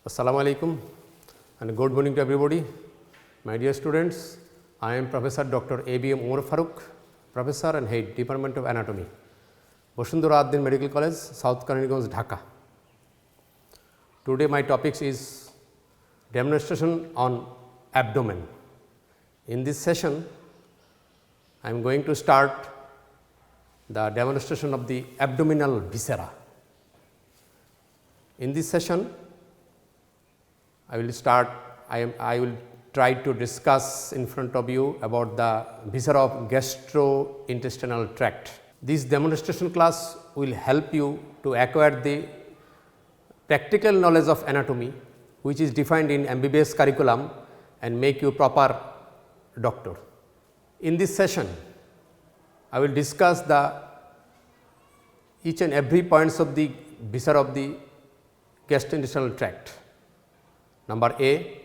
Assalamu alaikum and good morning to everybody. My dear students, I am Professor Dr. ABM Umar Farooq, Professor and Head Department of Anatomy, Bosundhara Ad-Din Medical College, South Karanganj, Dhaka. Today my topic is demonstration on abdomen. In this session, I am going to start the demonstration of the abdominal viscera. In this session, I will try to discuss in front of you about the viscera of gastrointestinal tract. This demonstration class will help you to acquire the practical knowledge of anatomy, which is defined in MBBS curriculum and make you proper doctor. In this session, I will discuss each and every points of the viscera of the gastrointestinal tract. Number A,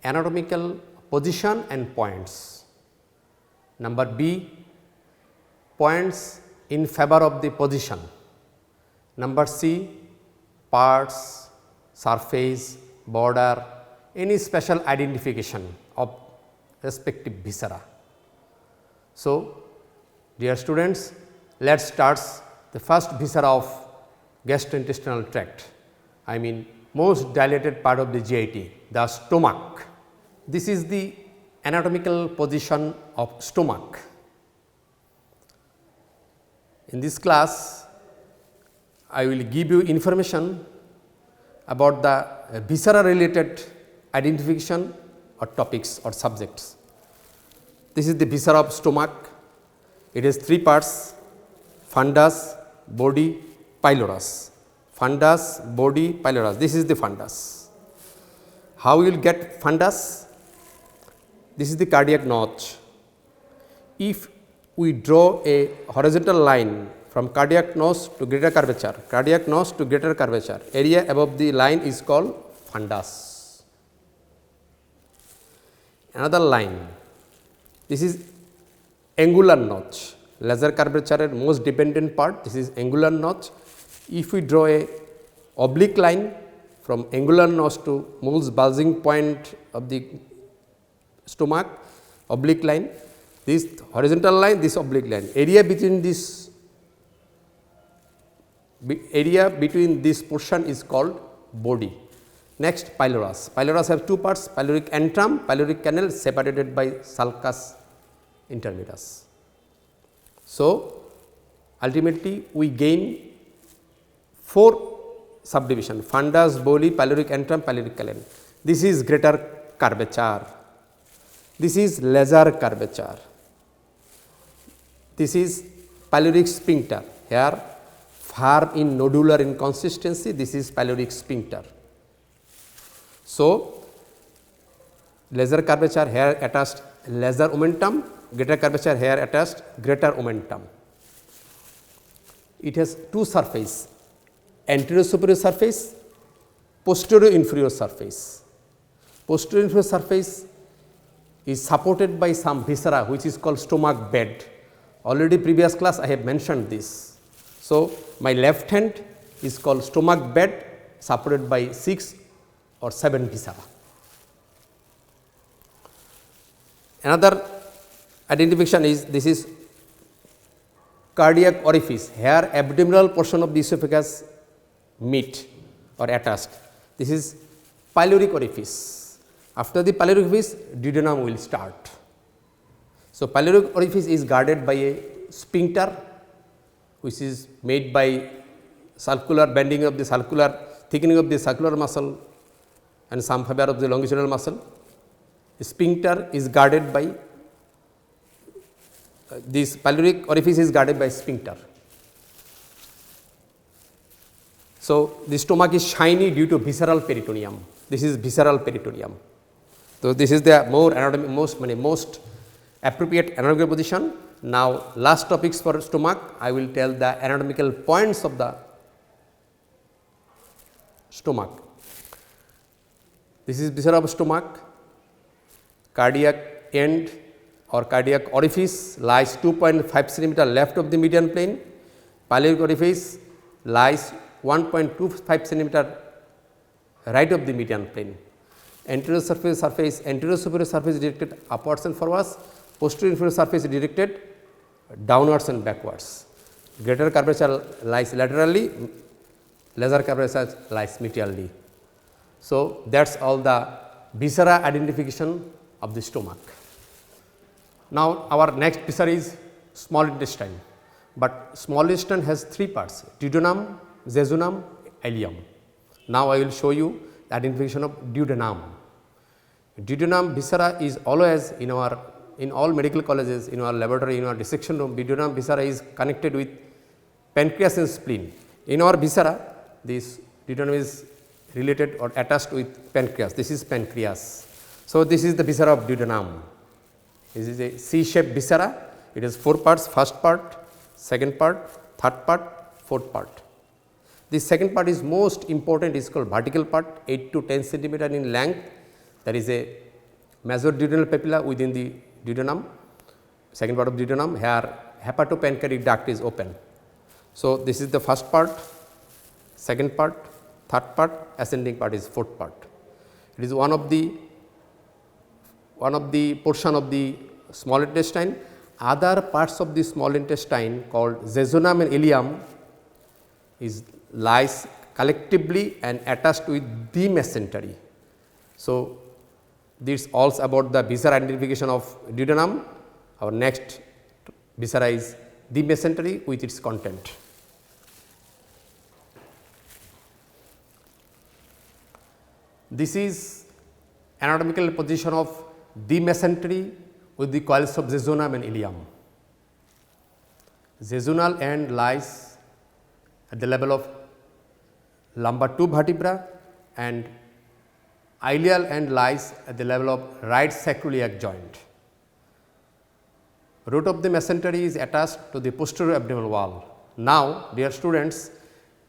anatomical position and points. Number B, points in favor of the position. Number C, parts, surface, border, any special identification of respective viscera. So, dear students, let us start the first viscera of gastrointestinal tract, I mean most dilated part of the GIT, the stomach. This is the anatomical position of stomach. In this class, I will give you information about the viscera related identification or topics or subjects. This is the viscera of stomach. It has three parts: fundus, body, pylorus. Fundus, body, pylorus. This is the fundus. How you will get fundus? This is the cardiac notch. If we draw a horizontal line from cardiac notch to greater curvature, area above the line is called fundus. Another line, this is angular notch, lesser curvature most dependent part, this is angular notch. If we draw a oblique line from angular notch to most bulging point of the stomach, oblique line, this horizontal line, this oblique line, area between this portion is called body. Next, pylorus. Pylorus have two parts: pyloric antrum, pyloric canal separated by sulcus intermedius. So, ultimately we gain four subdivision: fundus, body, pyloric antrum, pyloric canal. This is greater curvature. This is lesser curvature. This is pyloric sphincter. Here firm in nodular inconsistency. This is pyloric sphincter. So, lesser curvature here attached lesser omentum, greater curvature here attached greater omentum. It has two surface: anterior superior surface, posterior inferior surface. Posterior inferior surface is supported by some viscera which is called stomach bed. Already previous class I have mentioned this. So, my left hand is called stomach bed supported by 6 or 7 viscera. Another identification is this is cardiac orifice. Here abdominal portion of the esophagus meet or attached. This is pyloric orifice. After the pyloric orifice, duodenum will start. So, pyloric orifice is guarded by a sphincter which is made by circular bending of the circular, thickening of the circular muscle and some fiber of the longitudinal muscle. The sphincter is guarded by this pyloric orifice is guarded by sphincter. So, the stomach is shiny due to visceral peritoneum. This is visceral peritoneum. So, this is the most appropriate anatomical position. Now, last topics for stomach, I will tell the anatomical points of the stomach. This is viscera of stomach, cardiac end or cardiac orifice lies 2.5 centimeter left of the median plane, pyloric orifice lies 1.25 centimeter right of the median plane. Anterior superior surface is directed upwards and forwards, posterior inferior surface is directed downwards and backwards. Greater curvature lies laterally, lesser curvature lies medially. So, that is all the viscera identification of the stomach. Now, our next viscera is small intestine, but small intestine has three parts: duodenum, jejunum, ileum. Now, I will show you the identification of duodenum. Duodenum viscera is always in all medical colleges, in our laboratory, in our dissection room. Duodenum viscera is connected with pancreas and spleen. In our viscera, this duodenum is related or attached with pancreas. This is pancreas. So, this is the viscera of duodenum. This is a C-shaped viscera. It has four parts: first part, second part, third part, fourth part. The second part is most important, is called vertical part, 8 to 10 centimeter in length. There is a major duodenal papilla within the duodenum, second part of duodenum. Here hepatopancreatic duct is open. So, this is the first part, second part, third part, ascending part is fourth part. It is one of the portion of the small intestine. Other parts of the small intestine called jejunum and ileum lies collectively and attached with the mesentery. So, this is all about the viscera identification of duodenum. Our next viscera is the mesentery with its content. This is anatomical position of the mesentery with the coils of jejunum and ileum. Jejunal end lies at the level of lumbar 2 vertebra and ileal end lies at the level of right sacroiliac joint. Root of the mesentery is attached to the posterior abdominal wall. Now, dear students,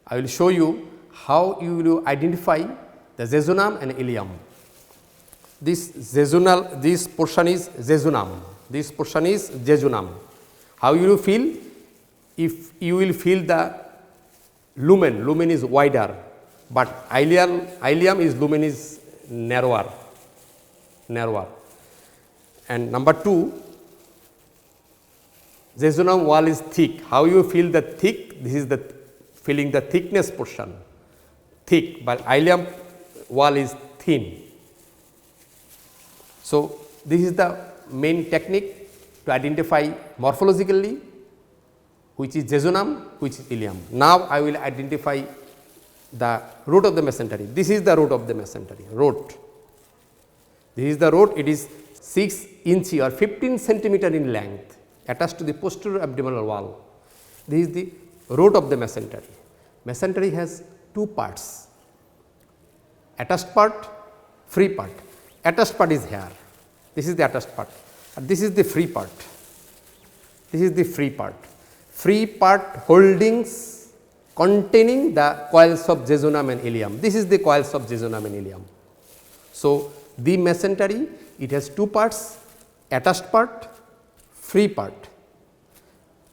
I will show you how you will identify the jejunum and ileum. This portion is jejunum, this portion is jejunum. How you will feel? If you will feel the lumen is wider, but ileum is lumen is narrower. And number 2, jejunum wall is thick. How you feel the thick? This is the feeling the thickness portion, thick, but ileum wall is thin. So, this is the main technique to identify morphologically which is jejunum, which is ileum. Now, I will identify the root of the mesentery. This is the root of the mesentery, root. This is the root, it is 6 inch or 15 centimeter in length, attached to the posterior abdominal wall. This is the root of the mesentery. Mesentery has two parts, attached part, free part. Attached part is here. This is the attached part, and this is the free part. This is the free part. Free part holdings containing the coils of jejunum and ileum. This is the coils of jejunum and ileum. So, the mesentery, it has two parts, attached part, free part.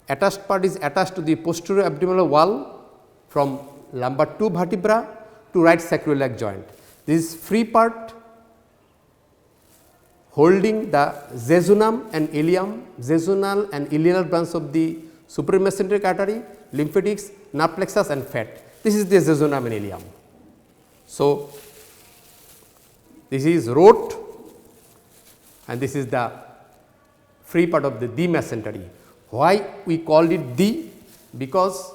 Attached part is attached to the posterior abdominal wall from lumbar 2 vertebra to right sacroiliac joint. This free part holding the jejunum and ileum, jejunal and ileal branch of the supramesenteric artery, lymphatics, nerve plexus and fat. This is the jejunum and ileum. So, this is root and this is the free part of the mesentery. Why we called it the? Because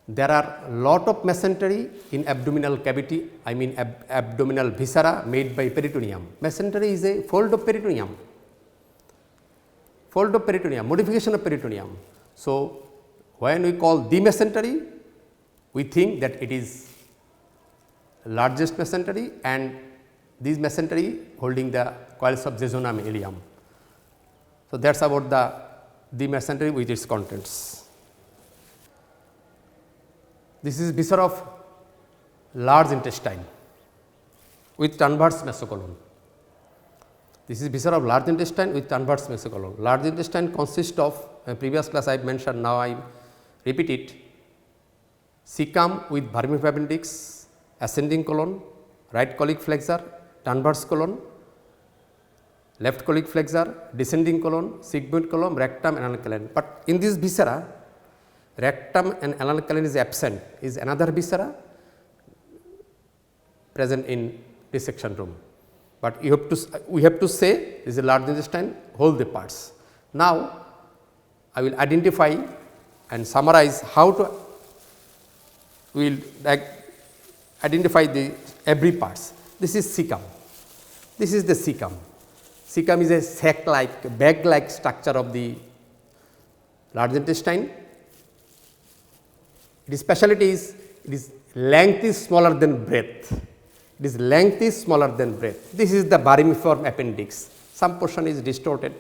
there are lot of mesentery in abdominal cavity, I mean abdominal viscera made by peritoneum. Mesentery is a fold of peritoneum, modification of peritoneum. So, when we call the mesentery, we think that it is largest mesentery and this mesentery holding the coils of jejunum and ileum. So, that is about the mesentery with its contents. This is viscera of large intestine with transverse mesocolon. This is viscera of large intestine with transverse mesocolon. Large intestine consists of, previous class I mentioned, now I repeat it, cecum with vermiform appendix, ascending colon, right colic flexor, transverse colon, left colic flexor, descending colon, sigmoid colon, rectum and anal colon. But in this viscera, rectum and anal colon is absent, is another viscera present in dissection room. But we have to say this is a large intestine, hold the parts. Now, I will identify and summarize how to we will identify the every parts. This is cecum. This is the cecum. Cecum is a sac-like, bag-like structure of the large intestine. Its specialty is its length is smaller than breadth. Its length is smaller than breadth. This is the vermiform appendix. Some portion is distorted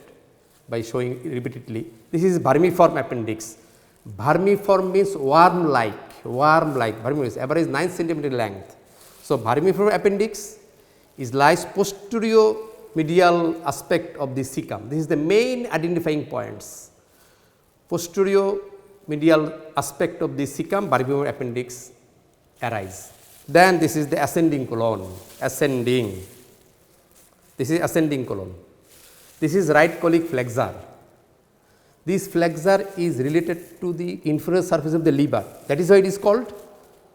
by showing repeatedly. This is vermiform appendix. Vermiform means worm-like, vermiform is average 9 centimeter length. So, vermiform appendix is lies posterior medial aspect of the cecum. This is the main identifying points. Posterior medial aspect of the cecum, vermiform appendix arise. Then this is the ascending colon, ascending. This is ascending colon. This is right colic flexor. This flexor is related to the inferior surface of the liver. That is why it is called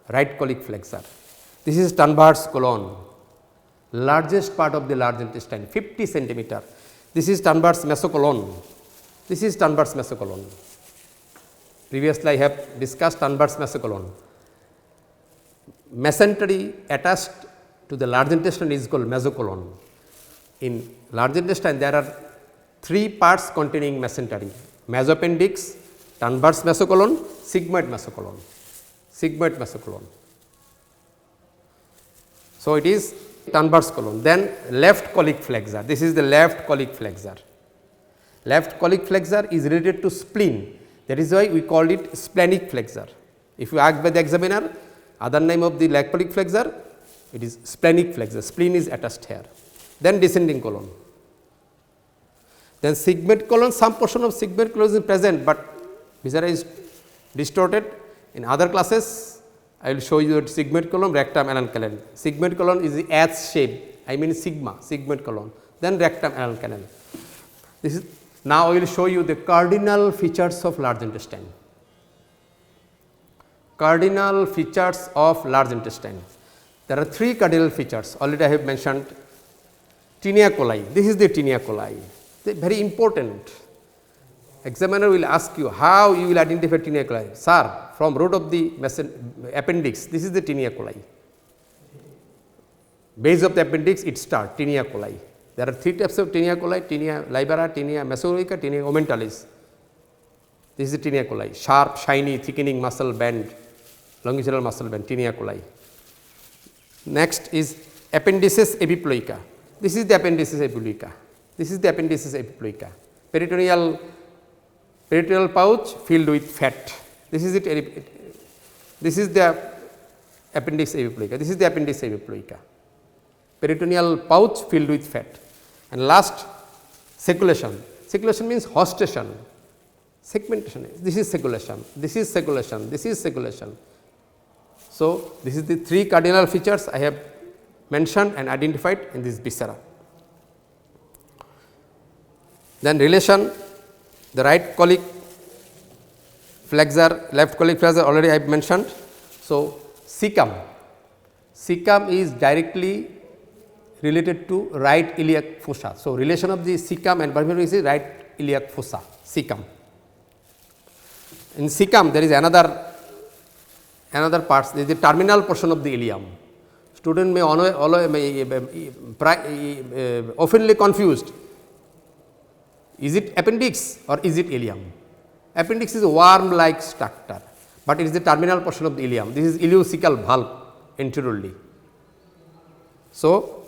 right colic flexor. This is transverse colon, largest part of the large intestine, 50 centimeter. This is transverse mesocolon. This is transverse mesocolon. Previously, I have discussed transverse mesocolon. Mesentery attached to the large intestine is called mesocolon. In large intestine, there are 3 parts containing mesentery: mesoappendix, transverse mesocolon, sigmoid mesocolon. Sigmoid mesocolon. So, it is transverse colon. Then left colic flexor. This is the left colic flexor. Left colic flexor is related to spleen. That is why we called it splenic flexor. If you ask by the examiner, other name of the left colic flexor, it is splenic flexor. Spleen is attached here. Then descending colon. Then sigmoid colon, some portion of sigmoid colon is present, but viscera is distorted. In other classes, I will show you the sigmoid colon, rectum, anal colon. Sigmoid colon is the S shape, I mean sigma, sigmoid colon. Then rectum, anal colon. This is now I will show you the cardinal features of large intestine. Cardinal features of large intestine. There are 3 cardinal features. Already I have mentioned tinea coli. This is the tinea coli. Very important. Examiner will ask you how you will identify tinea coli. Sir, from root of the appendix, this is the tinea coli. Base of the appendix, it starts tinea coli. There are 3 types of tinea coli: tinea libera, tinea mesozoica, tinea omenthalis. This is the tinea coli, sharp, shiny, thickening muscle band, longitudinal muscle band, tinea coli. Next is appendices epiploica. This is the appendices epiploica. This is the appendices epiploica. Peritoneal pouch filled with fat. This is it. This is the appendix epiploica. This is the appendix epiploica. Peritoneal pouch filled with fat. And last, segulation. Segulation means hostation. Segmentation. This is segulation. This is segulation. This is segulation. So, this is the 3 cardinal features I have mentioned and identified in this viscera. Then relation, the right colic flexor, left colic flexor already I have mentioned. So, cecum is directly related to right iliac fossa. So, relation of the cecum and vermiform is right iliac fossa, cecum. In cecum there is another part, there is the terminal portion of the ileum. Student may oftenly confused, is it appendix or is it ileum? Appendix is a worm-like structure, but it is the terminal portion of the ileum. This is ileocecal valve anteriorly. So,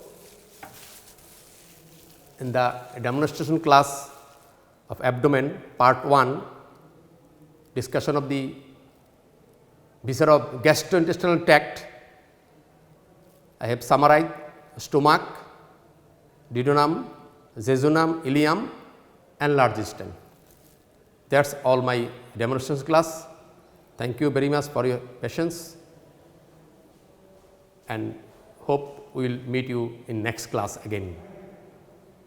in the demonstration class of abdomen part 1, discussion of the viscera of gastrointestinal tract, I have summarized stomach, duodenum, jejunum, ileum and large intestine. That is all my demonstration class. Thank you very much for your patience. and hope we will meet you in next class again.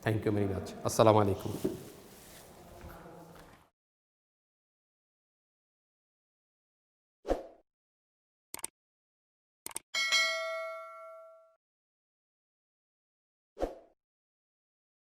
Thank you very much. Assalamu alaikum.